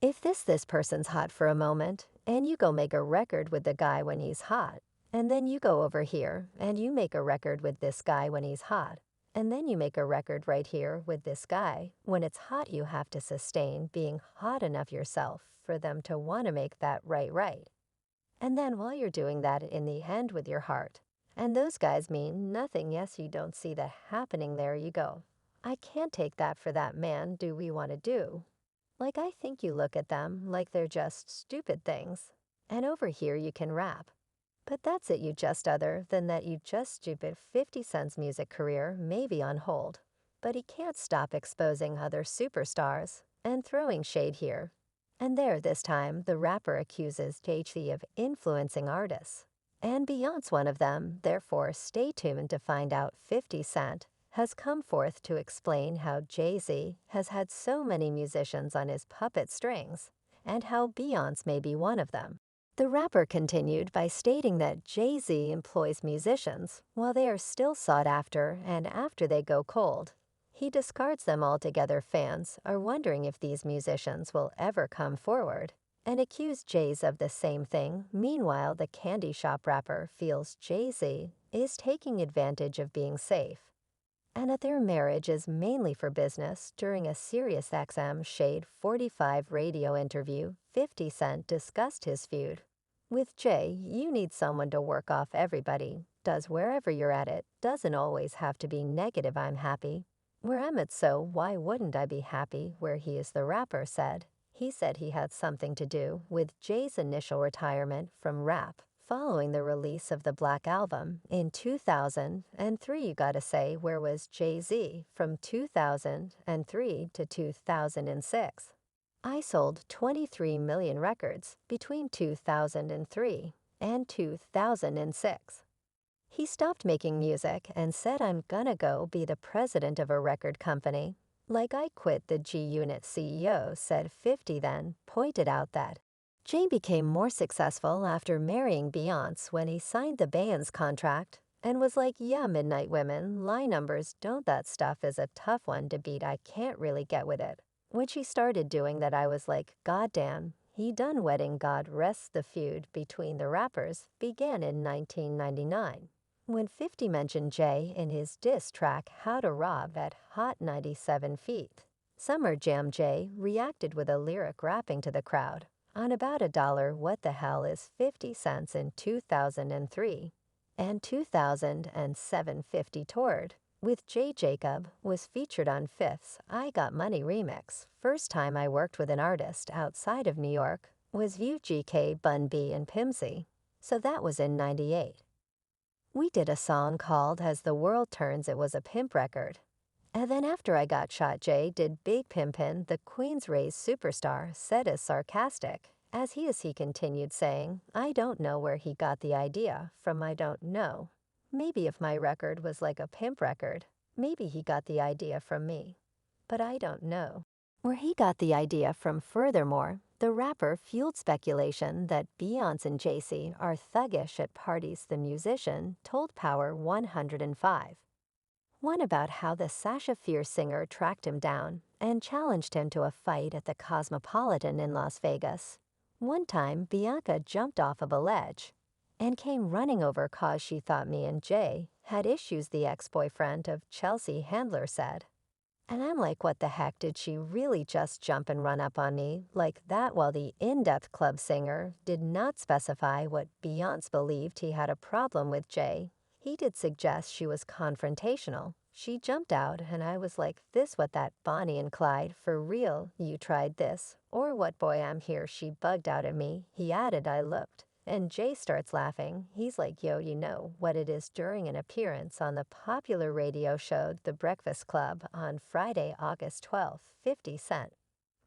If this person's hot for a moment, and you go make a record with the guy when he's hot, and then you go over here and you make a record with this guy when he's hot, and then you make a record right here with this guy, when it's hot you have to sustain being hot enough yourself for them to want to make that right. And then while you're doing that in the end with your heart, and those guys mean nothing, yes, you don't see the happening there you go. I can't take that for that man, do we want to do? Like I think you look at them like they're just stupid things. And over here you can rap. But that's it, you just other than that you just stupid 50 Cent's music career may be on hold. But he can't stop exposing other superstars and throwing shade here. And there this time the rapper accuses Jay-Z of influencing artists. And Beyonce one of them, therefore stay tuned to find out 50 Cent has come forth to explain how Jay-Z has had so many musicians on his puppet strings, and how Beyoncé may be one of them. The rapper continued by stating that Jay-Z employs musicians while they are still sought after and after they go cold. He discards them altogether. Fans are wondering if these musicians will ever come forward, and accused Jay-Z of the same thing. Meanwhile, the Candy Shop rapper feels Jay-Z is taking advantage of being safe, and that their marriage is mainly for business. During a SiriusXM Shade 45 radio interview, 50 Cent discussed his feud with Jay. You need someone to work off everybody, does wherever you're at. It doesn't always have to be negative. I'm happy where I'm at, so why wouldn't I be happy where he is, the rapper said. He said he had something to do with Jay's initial retirement from rap following the release of the Black Album in 2003. You gotta say, where was Jay-Z from 2003 to 2006? I sold 23 million records between 2003 and 2006. He stopped making music and said, I'm gonna go be the president of a record company. Like I quit the G-Unit, CEO said. 50 then pointed out that Jay became more successful after marrying Beyoncé when he signed the band's contract, and was like, yeah, Midnight Women, line numbers, don't that stuff is a tough one to beat. I can't really get with it. When she started doing that I was like, goddamn, he done wedding. God rest. The feud between the rappers began in 1999. When 50 mentioned Jay in his diss track How to Rob at Hot 97 Feet. Summer Jam, Jay reacted with a lyric rapping to the crowd on about $1. What the hell is 50 cents in 2003 and 2007? 50 toured with Jay. Jacob was featured on Fifth's I Got Money remix. First time I worked with an artist outside of New York was View, GK, Bun B, and Pimsy. So that was in 98. We did a song called As the World Turns. It was a pimp record. And then after I got shot, Jay did Big Pimpin', the Queen's Raised Superstar, said as sarcastic as he continued saying, I don't know where he got the idea from. I don't know. Maybe if my record was like a pimp record, maybe he got the idea from me. But I don't know where he got the idea from. Furthermore, the rapper fueled speculation that Beyoncé and Jay-Z are thuggish at parties. The musician told Power 105. One about how the Sasha Fierce singer tracked him down and challenged him to a fight at the Cosmopolitan in Las Vegas. One time, Bianca jumped off of a ledge and came running over cause she thought me and Jay had issues, the ex-boyfriend of Chelsea Handler said. And I'm like, what the heck, did she really just jump and run up on me like that? While the In-Depth Club singer did not specify what Beyoncé believed he had a problem with Jay, he did suggest she was confrontational. She jumped out and I was like, this what that Bonnie and Clyde, for real, you tried this, or what? Boy, I'm here. She bugged out at me. He added. I looked. And Jay starts laughing. He's like, yo, you know what it is. During an appearance on the popular radio show The Breakfast Club on Friday, August 12th, 50 Cent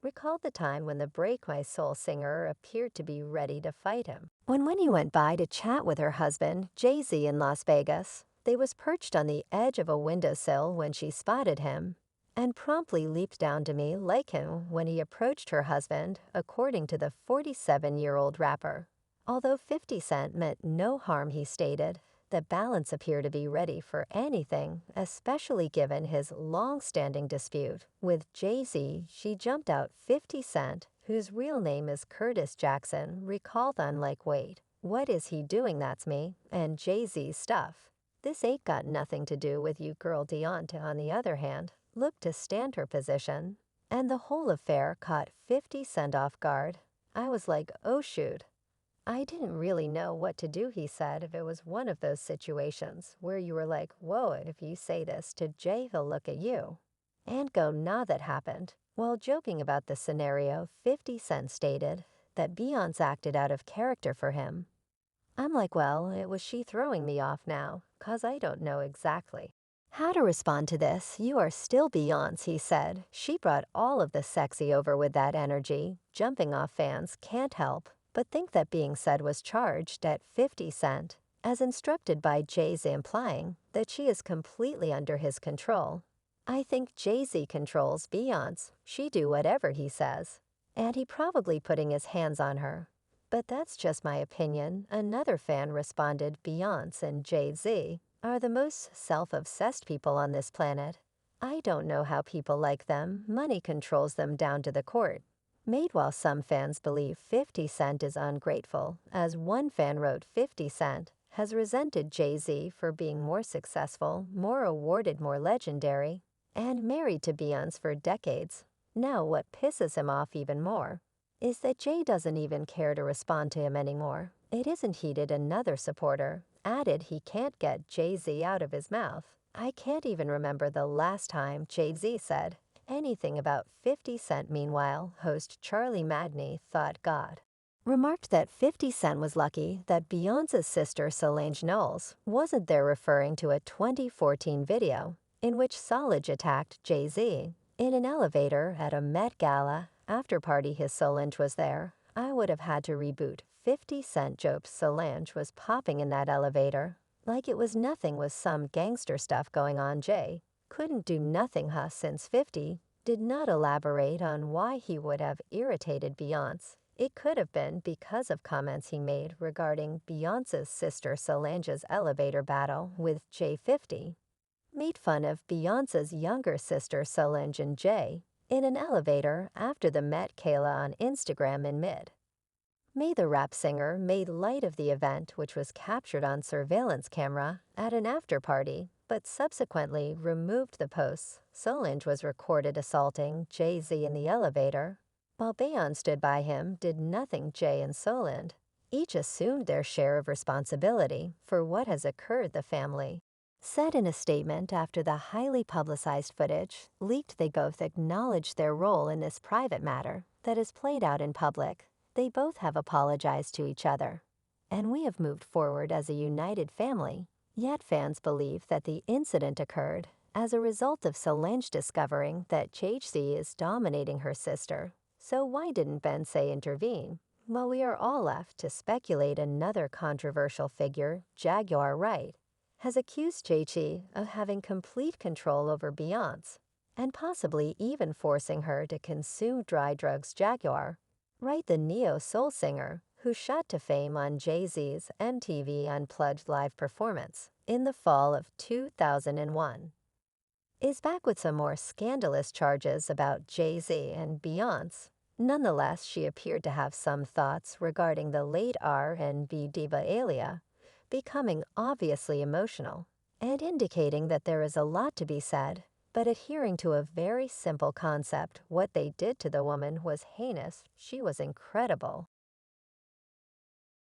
recalled the time when the Break My Soul singer appeared to be ready to fight him. When he went by to chat with her husband, Jay-Z, in Las Vegas, they was perched on the edge of a windowsill when she spotted him and promptly leaped down to me like him when he approached her husband, according to the 47-year-old rapper. Although 50 Cent meant no harm, he stated, the balance appeared to be ready for anything, especially given his long-standing dispute with Jay-Z. She jumped out. 50 Cent whose real name is Curtis Jackson, recalled on like, "Wait, what is he doing? That's me," and Jay-Z stuff. This ain't got nothing to do with you. Girl Deonta, on the other hand, looked to stand her position, and the whole affair caught 50 Cent off guard. I was like, oh shoot. I didn't really know what to do, he said. If it was one of those situations where you were like, whoa, if you say this to Jay, he'll look at you and go, nah, that happened. While joking about the scenario, 50 Cent stated that Beyoncé acted out of character for him. I'm like, well, it was she throwing me off now, 'cause I don't know exactly how to respond to this. You are still Beyoncé, he said. She brought all of the sexy over with that energy. Jumping off fans can't help but think that being said was charged at 50 Cent, as instructed by Jay-Z, implying that she is completely under his control. I think Jay-Z controls Beyoncé. She do whatever he says. And he probably putting his hands on her. But that's just my opinion. Another fan responded, Beyoncé and Jay-Z are the most self-obsessed people on this planet. I don't know how people like them. Money controls them down to the court. Made while some fans believe 50 Cent is ungrateful, as one fan wrote, 50 Cent has resented Jay-Z for being more successful, more awarded, more legendary, and married to Beyoncé for decades. Now what pisses him off even more is that Jay doesn't even care to respond to him anymore. It isn't heated. Another supporter added he can't get Jay-Z out of his mouth. I can't even remember the last time Jay-Z said anything about 50 Cent. Meanwhile, host Charlie Magney thought God remarked that 50 Cent was lucky that Beyoncé's sister Solange Knowles wasn't there, referring to a 2014 video in which Solange attacked Jay-Z in an elevator at a Met Gala after party. His Solange was there. I would have had to reboot 50 Cent jokes. Solange was popping in that elevator like it was nothing, with some gangster stuff going on. Jay couldn't do nothing, since 50 did not elaborate on why he would have irritated Beyoncé. It could have been because of comments he made regarding Beyoncé's sister Solange's elevator battle with Jay. 50 made fun of Beyoncé's younger sister Solange and Jay in an elevator after the Met Gala on Instagram in mid-May. The rap singer made light of the event, which was captured on surveillance camera at an after-party, but subsequently removed the posts. Solange was recorded assaulting Jay-Z in the elevator, while Beyoncé stood by him, did nothing. Jay and Solange each assumed their share of responsibility for what has occurred, the family said in a statement after the highly publicized footage leaked. They both acknowledged their role in this private matter that is played out in public. They both have apologized to each other, and we have moved forward as a united family. Yet fans believe that the incident occurred as a result of Solange discovering that Jay-Z is dominating her sister. So why didn't Beyoncé intervene? Well, we are all left to speculate. Another controversial figure, Jaguar Wright, has accused Jay-Z of having complete control over Beyoncé and possibly even forcing her to consume dry drugs. Jaguar Wright, the neo-soul singer who shot to fame on Jay-Z's MTV Unplugged live performance in the fall of 2001, is back with some more scandalous charges about Jay-Z and Beyoncé. Nonetheless, she appeared to have some thoughts regarding the late R&B diva Aaliyah becoming obviously emotional and indicating that there is a lot to be said, but adhering to a very simple concept. What they did to the woman was heinous. She was incredible.